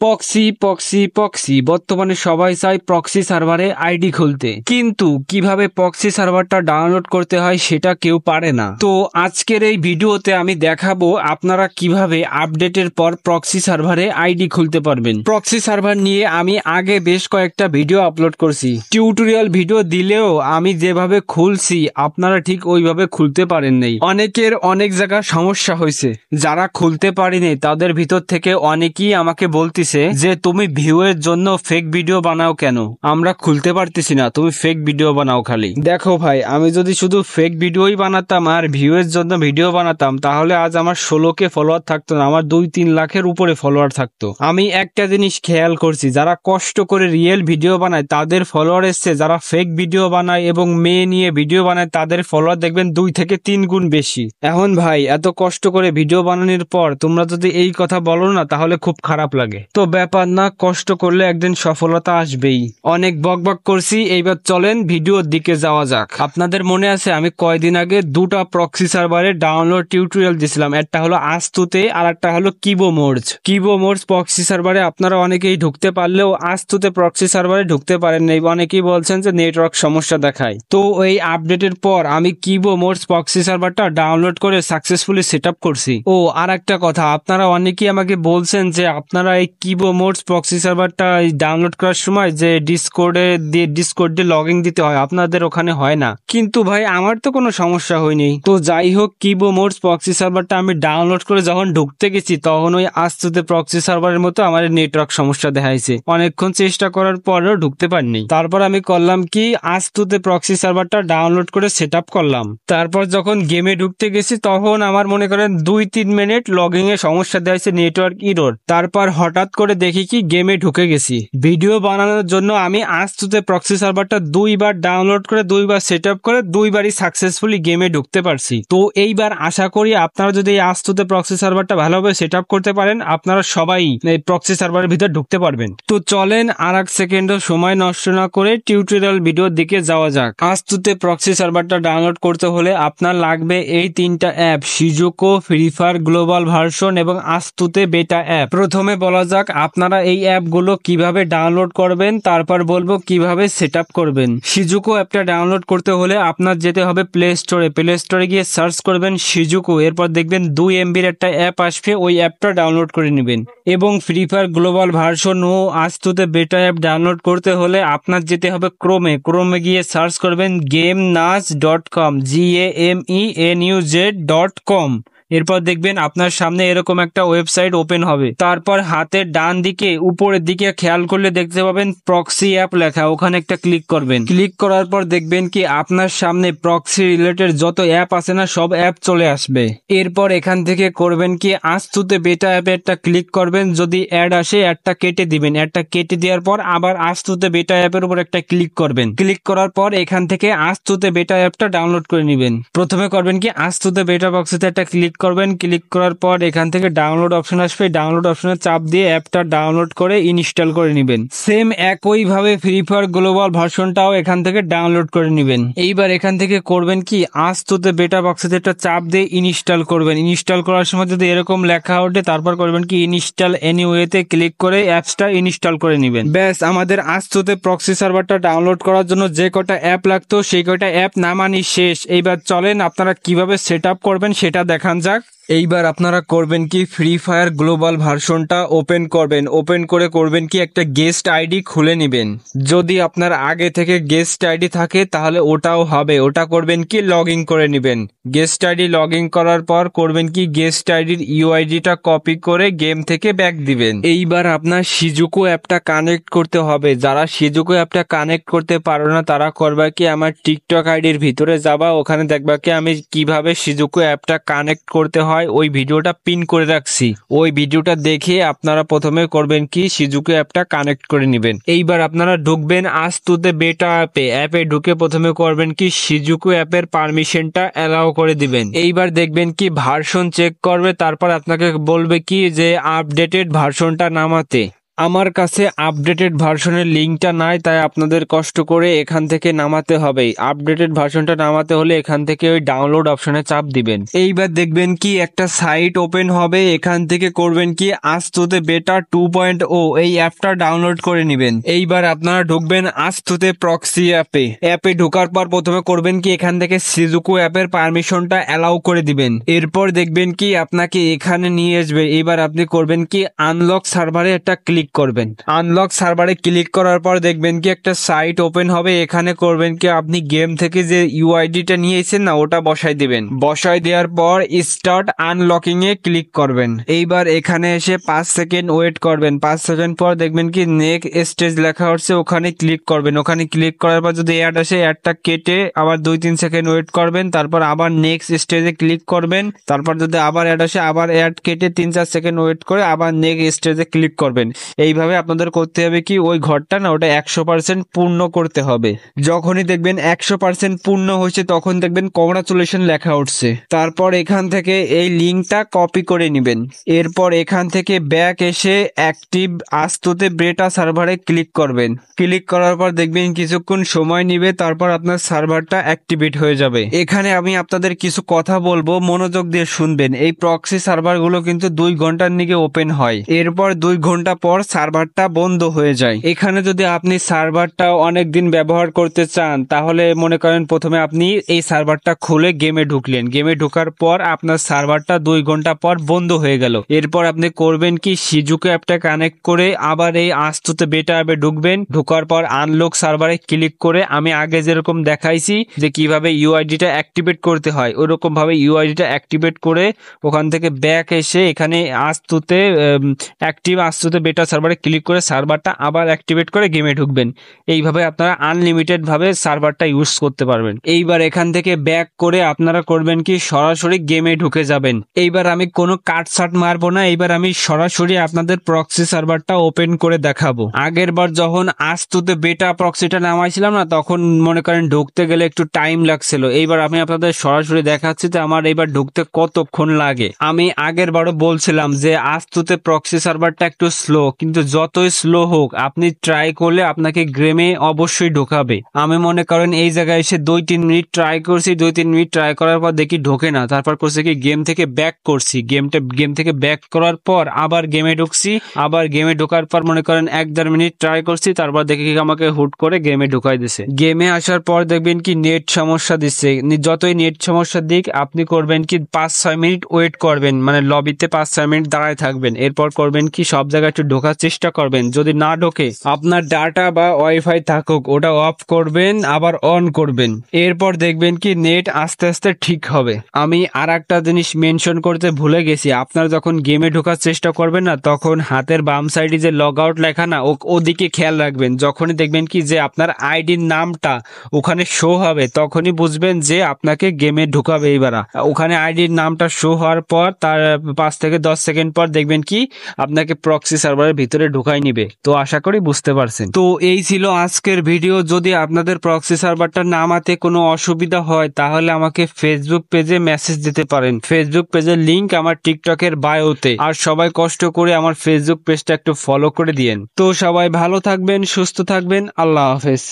পক্সি পক্সি পক্সি বর্তমানে সবাই চায় প্রক্সি সার্ভারে আইডি খুলতে, কিন্তু কিভাবে প্রক্সি সার্ভারটা ডাউনলোড করতে হয় সেটা কেউ পারে না। তো আজকের এই ভিডিওতে আমি দেখাবো আপনারা কিভাবে আপডেটের পর প্রক্সি সার্ভারে আইডি খুলতে পারবেন। প্রক্সি সার্ভার নিয়ে আমি আগে বেশ কয়েকটা ভিডিও আপলোড করছি, টিউটোরিয়াল ভিডিও দিলেও আমি যেভাবে খুলছি আপনারা ঠিক ওইভাবে খুলতে পারেন নাই। অনেকের অনেক জায়গায় সমস্যা হয়েছে, যারা খুলতে পারেনি তাদের ভিতর থেকে অনেকেই আমাকে বলতেছে যে তুমি ভিউয়ের জন্য ফেক ভিডিও বানাও কেন, আমরা খুলতে পারতেছি না, তুমি ফেক ভিডিও বানাও খালি। দেখো ভাই, আমি যদি শুধু ফেক ভিডিওই বানাতাম আর ভিউয়ের জন্য ভিডিও বানাতাম তাহলে আজ আমার 16K ফলোয়ার থাকতো না, আমার 2-3 লাখের উপরে ফলোয়ার থাকতো। আমি একটা জিনিস খেয়াল করছি, যারা কষ্ট করে রিয়েল ভিডিও বানায় তাদের ফলোয়ার এসছে, যারা ফেক ভিডিও বানায় এবং মেয়ে নিয়ে ভিডিও বানায় তাদের ফলোয়ার দেখবেন 2 থেকে 3 গুণ বেশি। এখন ভাই, এত কষ্ট করে ভিডিও বানানোর পর তোমরা যদি এই কথা বলো না তাহলে খুব খারাপ লাগে। তো ব্যাপার না, কষ্ট করলে একদিন সফলতা আসবেই। অনেক বকবক করছি, এইবার চলেন ভিডিওর দিকে যাওয়া যাক। আপনাদের মনে আছে আমি কয়দিন আগে দুটা প্রক্সি সার্ভারে ডাউনলোড টিউটোরিয়াল দিছিলাম, একটা হলো আস্তুতে আর একটা হলো কিবোমোডস। কিবোমোডস প্রক্সি সার্ভারে আপনারা অনেকেই ঢুকতে পারলেও আস্তুতে প্রক্সি সার্ভারে ঢুকতে পারেন নাই, অনেকেই বলছেন যে নেটওয়ার্ক সমস্যা দেখায়। তো এই আপডেটের পর আমি কিবোমোডস প্রক্সি সার্ভারটা ডাউনলোড করে সাকসেসফুলি সেটআপ করছি। ও আর একটা কথা, আপনারা অনেকেই আমাকে বলছেন যে আপনারা এই কিবোমোডস প্রক্সি সার্ভারটা ডাউনলোড করার সময় যে ডিসকর্ড দিয়ে লগইন দিতে হয়, আপনাদের ওখানে হয় না। কিন্তু ভাই আমার তো কোনো সমস্যা হয়নি। তো যাই হোক, কিবোমোডস প্রক্সি সার্ভারটা আমি ডাউনলোড করে যখন ঢুকতে গেছি তখন ওই আস্তুতে প্রক্সি সার্ভারের মতো আমার নেটওয়ার্ক সমস্যা দেখাইছে। অনেকক্ষণ চেষ্টা করার পরেও ঢুকতে পারিনি। তারপর আমি করলাম কি, আস্তুতে প্রক্সি সার্ভারটা ডাউনলোড করে সেটআপ করলাম। তারপর যখন গেমে ঢুকতে গেছি তখন আমার মনে করেন 2-3 মিনিট লগইন এ সমস্যা দেখাইছে, নেটওয়ার্ক ইরর। তারপর হঠাৎ করে দেখি কি গেমে ঢুকে গেছি। ভিডিও বানানোর জন্য আমি আস্তুতে প্রক্সি সার্ভারটা 2বার ডাউনলোড করে 2বার সেটআপ করে 2বারই সাকসেসফুলি গেমে ঢুকতে পারছি। তো এইবার আশা করি আপনারা যদি এই আস্তুতে প্রক্সি সার্ভারটা ভালোভাবে সেটআপ করতে পারেন আপনারা সবাই এই প্রক্সি সার্ভারের ভিতর ঢুকতে পারবেন। তো চলেন আর এক সেকেন্ডও সময় নষ্ট না করে টিউটোরিয়াল ভিডিওর দিকে যাওয়া যাক। আস্তুতে প্রক্সি সার্ভারটা ডাউনলোড করতে হলে আপনার লাগবে এই 3টা অ্যাপ, সিজুকো, ফ্রি ফায়ার গ্লোবাল ভার্সন এবং আস্তুতে বেটা অ্যাপ। প্রথমে বলা যাক আপনারা এই অ্যাপগুলো কিভাবে ডাউনলোড করবেন, তারপর বলবো কিভাবে সেটআপ করবেন। সিজুকো অ্যাপটা ডাউনলোড করতে হলে আপনার যেতে হবে প্লে স্টোরে গিয়ে সার্চ করবেন সিজুকো, এরপর দেখবেন 2 MBর একটা অ্যাপ আসবে, ওই অ্যাপটা ডাউনলোড করে নেবেন। এবং ফ্রি ফায়ার গ্লোবাল ভার্সন ও আস্তুতে বেটা অ্যাপ ডাউনলোড করতে হলে আপনার যেতে হবে ক্রোমে গিয়ে সার্চ করবেন GameNuz.com, GAMENUZ.com। এরপর দেখবেন আপনার সামনে এরকম একটা ওয়েবসাইট ওপেন হবে। তারপর হাতের ডান দিকে উপরের দিকে খেয়াল করলে দেখতে পাবেন প্রক্সি অ্যাপ লেখা, ওখানে একটা ক্লিক করবেন। ক্লিক করার পর দেখবেন কি আপনার সামনে প্রক্সি রিলেটেড যত অ্যাপ আছে না সব অ্যাপ চলে আসবে। এরপর এখান থেকে করবেন কি আস্তুতে বেটা অ্যাপে একটা ক্লিক করবেন, যদি অ্যাড আসে অ্যাডটা কেটে দিবেন। অ্যাডটা কেটে দেওয়ার পর আবার আস্তুতে বেটা অ্যাপের উপর একটা ক্লিক করবেন। ক্লিক করার পর এখান থেকে আস্তুতে বেটা অ্যাপটা ডাউনলোড করে নেবেন। প্রথমে করবেন কি আস্তুতে বেটা বক্সে একটা ক্লিক করবেন। ক্লিক করার পর এখান থেকে ডাউনলোড অপশন আসবে, ডাউনলোড অপশনে চাপ দিয়ে অ্যাপটা ডাউনলোড করে ইনস্টল করে নেবেন। সেম একইভাবে ফ্রি ফায়ার গ্লোবাল ভার্সনটাও এখান থেকে ডাউনলোড করে নেবেন। এইবার এখান থেকে করবেন কি আস্তুতে বেটা বক্সে একটা চাপ দিয়ে ইনস্টল করবেন। ইনস্টল করার সময় যদি এরকম লেখা ওঠে তারপর করবেন কি ইনস্টল এনিওয়েতে ক্লিক করে অ্যাপসটা ইনস্টল করে নেবেন। ব্যাস, আমাদের আস্তুতে প্রক্সি সার্ভারটা ডাউনলোড করার জন্য যে কটা অ্যাপ লাগতো সেই কটা অ্যাপ নামানি শেষ। এইবার চলেন আপনারা কিভাবে সেটআপ করবেন সেটা দেখান যাক। এইবার আপনারা করবেন কি ফ্রি ফায়ার গ্লোবাল ভার্সনটা ওপেন করবেন। ওপেন করে করবেন কি একটা গেস্ট আইডি খুলে নেবেন। যদি আপনার আগে থেকে গেস্ট আইডি থাকে তাহলে ওটাও হবে, ওটা করবেন কি লগ ইন করে নেবেন। গেস্ট আইডি লগ ইন করার পর করবেন কি গেস্ট আইডির ইউআইডিটা কপি করে গেম থেকে ব্যাক দিবেন। এইবার আপনার সিজুকো অ্যাপটা কানেক্ট করতে হবে। যারা সিজুকো অ্যাপটা কানেক্ট করতে পারো না তারা করবা কি আমার টিকটক আইডির ভিতরে যাবা, ওখানে দেখবা কি আমি কিভাবে সিজুকো অ্যাপটা কানেক্ট করতে হয় ওই ভিডিওটা পিন করে রাখছি। ওই ভিডিওটা দেখে আপনারা প্রথমে করবেন কি সিজুকো অ্যাপটা কানেক্ট করে নেবেন। এইবার আপনারা ঢুকবেন আস্তুতে বেটা অ্যাপে ঢুকে প্রথমে করবেন কি সিজুকো অ্যাপের পারমিশনটা অ্যালাউ করে দিবেন। এইবার দেখবেন কি ভার্সন চেক করবে, তারপর আপনাকে বলবে কি যে আপডেটেড ভার্সনটা নামাতে। আমার কাছে আপডেটেড ভার্সনের লিঙ্কটা নাই, তাই আপনাদের কষ্ট করে এখান থেকে নামাতে হবে। আপডেটেড ভার্সনটা নামাতে হলে এখান থেকে ওই ডাউনলোড অপশনে চাপ দিবেন। এইবার দেখবেন কি একটা সাইট ওপেন হবে, এখান থেকে করবেন কি আস্তুতে বেটা 2.0 এই অ্যাপটা ডাউনলোড করে নেবেন। এইবার আপনারা ঢুকবেন আস্তুতে প্রক্সি অ্যাপে ঢোকার পর প্রথমে করবেন কি এখান থেকে সিজুকু অ্যাপের পারমিশনটা অ্যালাউ করে দিবেন। এরপর দেখবেন কি আপনাকে এখানে নিয়ে আসবে। এবার আপনি করবেন কি আনলক সার্ভারে একটা ক্লিক করবেন। আনলক সার্ভারে ক্লিক করার পর দেখবেন কি একটা সাইট ওপেন হবে, এখানে করবেন কি আপনি গেম থেকে যে ইউআইডিটা নিয়েছেন না ওটা বসাই দিবেন। বসাই দেওয়ার পর স্টার্ট আনলকিং এ ক্লিক করবেন। এইবার এখানে এসে 5 সেকেন্ড ওয়েট করবেন। 5 সেকেন্ড পর দেখবেন কি নেক্সট স্টেজ লেখা হচ্ছে, ওখানে ক্লিক করবেন। ওখানে ক্লিক করার পর যদি অ্যাড আসে অ্যাডটা কেটে আবার 2-3 সেকেন্ড ওয়েট করবেন, তারপর আবার নেক্সট স্টেজে ক্লিক করবেন। তারপর যদি আবার অ্যাড আসে আবার অ্যাড কেটে 3-4 সেকেন্ড ওয়েট করে আবার নেক্সট স্টেজে ক্লিক করবেন। এইভাবে আপনাদের করতে হবে কি ওই ঘরটা না ওটা 100% পূর্ণ করতে হবে। যখনই দেখবেন 100% পূর্ণ হয়েছে তখন দেখবেন কংগ্রাচুলেশন লেখা উঠছে। তারপর এখান থেকে এই লিঙ্কটা কপি করে নেবেন। এরপর এখান থেকে ব্যাক এসে অ্যাক্টিভ আস্তুতে বেটা সার্ভারে ক্লিক করবেন। ক্লিক করার পর দেখবেন কিছুক্ষণ সময় নিবে, তারপর আপনার সার্ভারটা অ্যাক্টিভেট হয়ে যাবে। এখানে আমি আপনাদের কিছু কথা বলবো, মনোযোগ দিয়ে শুনবেন। এই প্রক্সি সার্ভারগুলো কিন্তু 2 ঘন্টার নিকে ওপেন হয়, এরপর 2 ঘন্টা পর সার্ভারটা বন্ধ হয়ে যায়। এখানে যদি আপনি সার্ভারটা অনেক দিন ব্যবহার করতে চান তাহলে মনে করেন প্রথমে আপনি এই সার্ভারটা খুলে গেমে ঢুকলেন। গেমে ঢোকার পর আপনার সার্ভারটা 2 ঘন্টা পর বন্ধ হয়ে গেল। এরপর আপনি করবেন কি সিজুকু অ্যাপটা কানেক্ট করে আবার এই আস্তুতে বেটা অ্যাপে ঢুকবেন। ঢোকার পর আনলক সার্ভারে ক্লিক করে আমি আগে যেরকম দেখাইছি যে কিভাবে ইউআইডিটা অ্যাক্টিভেট করতে হয় ওরকম ভাবে ইউআইডিটা অ্যাক্টিভেট করে ওখান থেকে ব্যাক এসে এখানে আস্তুতে আস্তুতে বেটা সার্ভারে ক্লিক করে সার্ভারটা আবার অ্যাক্টিভেট করে গেমে ঢুকবেন। এইভাবে আপনারা আনলিমিটেড ভাবে সার্ভারটা ইউজ করতে পারবেন। এইবার এখান থেকে ব্যাক করে আপনারা করবেন কি সরাসরি গেমে ঢুকে যাবেন। এইবার আমি কোনো কাটসাট মারবো না, এইবার আমি সরাসরি আপনাদের প্রক্সি সার্ভারটা ওপেন করে দেখাবো। আগের বার যখন আস্তুতে বেটা প্রক্সিটা নামাইছিলাম না তখন মনে করেন ঢুকতে গেলে একটু টাইম লাগছিল। এইবার আমি আপনাদের সরাসরি দেখাচ্ছি যে আমার এইবার ঢুকতে কতক্ষণ লাগে। আমি আগের বারও বলছিলাম যে আস্তুতে প্রক্সি সার্ভারটা একটু স্লো, কিন্তু যতই স্লো হোক আপনি ট্রাই করলে আপনাকে গেমে অবশ্যই ঢোকাবে। আমি মনে করেন এই জায়গায় এসে 2-3 মিনিট ট্রাই করছি। 2-3 মিনিট ট্রাই করার পর দেখি ঢোকে না, তারপর করছে কি গেম থেকে ব্যাক করছি। গেম থেকে ব্যাক করার পর আবার গেমে ঢুকছি। আবার গেমে ঢোকার পর মনে করেন 1-1.5 মিনিট ট্রাই করছি, তারপর দেখি কি আমাকে হুট করে গেমে ঢুকাই দিছে। গেমে আসার পর দেখবেন কি নেট সমস্যা দিচ্ছে। যতই নেট সমস্যা দিক আপনি করবেন কি 5-6 মিনিট ওয়েট করবেন, মানে লবিতে 5-6 মিনিট দাঁড়ায় থাকবেন। এরপর করবেন কি সব জায়গায় একটু ঢোকার চেষ্টা করবেন। যদি না ঢোকে আপনার ডাটা বা ওয়াইফাই থাকুক ওটা অফ করবেন আবার অন করবেন। এরপর দেখবেন কি নেট আস্তে আস্তে ঠিক হবে। আমি আর একটা জিনিস মেনশন করতে ভুলে গেছি, আপনারা যখন গেমে ঢোকার চেষ্টা করবেন না তখন হাতের বাম সাইডে যে লগ আউট লেখা না ওদিকে খেয়াল রাখবেন। যখনই দেখবেন কি যে আপনার আইডির নামটা ওখানে শো হবে তখনই বুঝবেন যে আপনাকে গেমে ঢুকাবে। এইবার ওখানে আইডির নামটা শো হওয়ার পর তার 5 থেকে 10 সেকেন্ড পর দেখবেন কি আপনাকে প্রক্সি সার্ভারের ভিতরে ঢুকাই নিবে। তো আশা করি বুঝতে পারছেন। তো এই ছিল আজকের ভিডিও। যদি আপনাদের প্রক্সি সার্ভারটা নামাতে কোনো অসুবিধা হয় তাহলে আমাকে ফেসবুক পেজে মেসেজ দিতে পারেন। ফেসবুক পেজের লিংক আমার টিকটকের বায়োতে। আর সবাই কষ্ট করে আমার ফেসবুক পেজটা একটু ফলো করে দিয়েন। তো সবাই ভালো থাকবেন, সুস্থ থাকবেন। আল্লাহ হাফেজ।